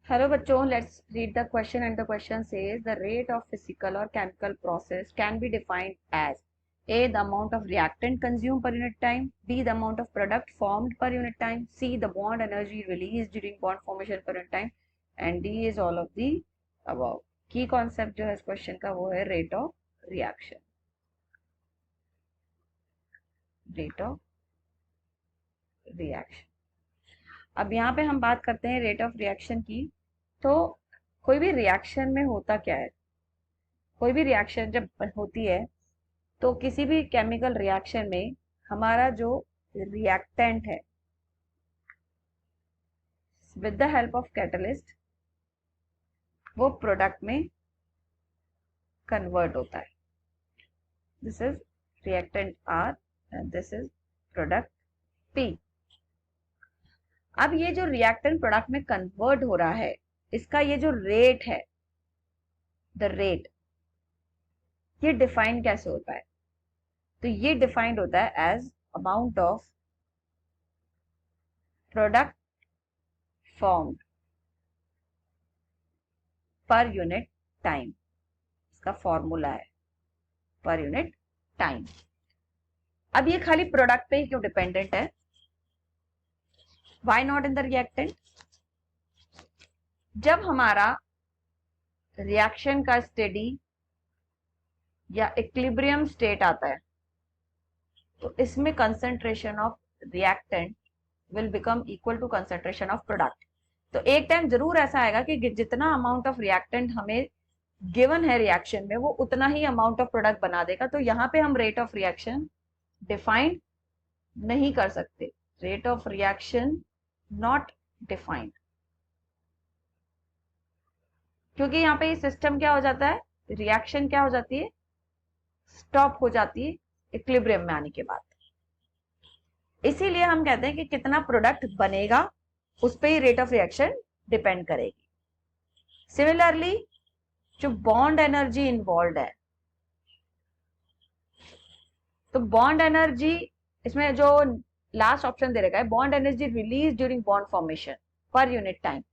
Hello bachcho, let's read the question, and the question says the rate of physical or chemical process can be defined as A, the amount of reactant consumed per unit time, B, the amount of product formed per unit time, C, the bond energy released during bond formation per unit time, and D is all of the above. Key concept जो है इस question का वो है rate of reaction. Rate of reaction. अब यहाँ पे हम बात करते हैं रेट ऑफ रिएक्शन की। तो कोई भी रिएक्शन में होता क्या है, कोई भी रिएक्शन जब होती है तो किसी भी केमिकल रिएक्शन में हमारा जो रिएक्टेंट है with the help of catalyst वो प्रोडक्ट में कन्वर्ट होता है। This is reactant R and this is product P. अब ये जो रिएक्टेंट प्रोडक्ट में कन्वर्ट हो रहा है इसका ये जो रेट है, द रेट, ये डिफाइन कैसे होता है? तो ये डिफाइंड होता है as amount of product formed per unit time. इसका फॉर्मूला है पर यूनिट टाइम। अब ये खाली प्रोडक्ट पे ही क्यों डिपेंडेंट है? Why not in the reactant? जब हमारा रिएक्शन का स्टेडी या इक्विलिब्रियम स्टेट आता है तो इसमें concentration of reactant will become equal to concentration of product. तो एक टाइम जरूर ऐसा आएगा कि जितना अमाउंट ऑफ रिएक्टेंट हमें गिवन है रिएक्शन में वो उतना ही अमाउंट ऑफ प्रोडक्ट बना देगा। तो यहाँ पे हम रेट ऑफ रिएक्शन डिफाइंड नहीं कर सकते। Rate of reaction not defined, क्योंकि यहाँ पे ये सिस्टम क्या हो जाता है, रिएक्शन क्या हो जाती है, स्टॉप हो जाती है इक्विलिब्रियम में आने के बाद। इसीलिए हम कहते हैं कि कितना प्रोडक्ट बनेगा उस पर ही रेट ऑफ रिएक्शन डिपेंड करेगी। सिमिलरली जो बॉन्ड एनर्जी इन्वॉल्व है, तो बॉन्ड एनर्जी इसमें जो लास्ट ऑप्शन दे रखा है bond energy release during bond formation पर यूनिट टाइम।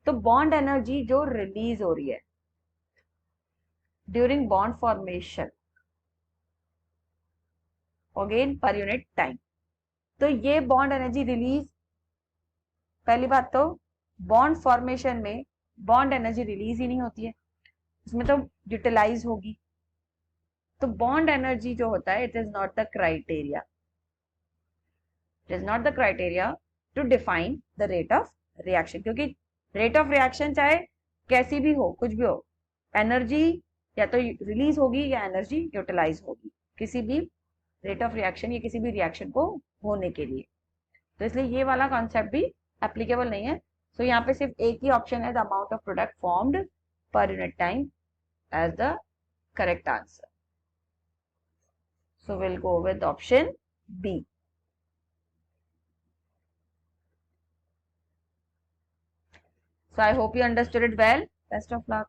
तो बॉन्ड एनर्जी जो रिलीज हो रही है ड्यूरिंग बॉन्ड फॉर्मेशन अगेन पर यूनिट टाइम। तो ये बॉन्ड एनर्जी रिलीज, पहली बात तो बॉन्ड फॉर्मेशन में बॉन्ड एनर्जी रिलीज ही नहीं होती है, इसमें तो यूटिलाइज होगी। तो बॉन्ड एनर्जी जो होता है it is not the criteria, it is not the criteria to define the rate of reaction, क्योंकि रेट ऑफ रिएक्शन चाहे कैसी भी हो, कुछ भी हो, एनर्जी या तो रिलीज होगी या एनर्जी यूटिलाइज होगी किसी भी रेट ऑफ रिएक्शन या किसी भी रिएक्शन को होने के लिए। तो इसलिए ये वाला कॉन्सेप्ट भी एप्लीकेबल नहीं है। सो यहाँ पे सिर्फ एक ही ऑप्शन है, the amount of product formed per unit time as the correct answer. So will go with option B. So I hope you understood it well. Best of luck.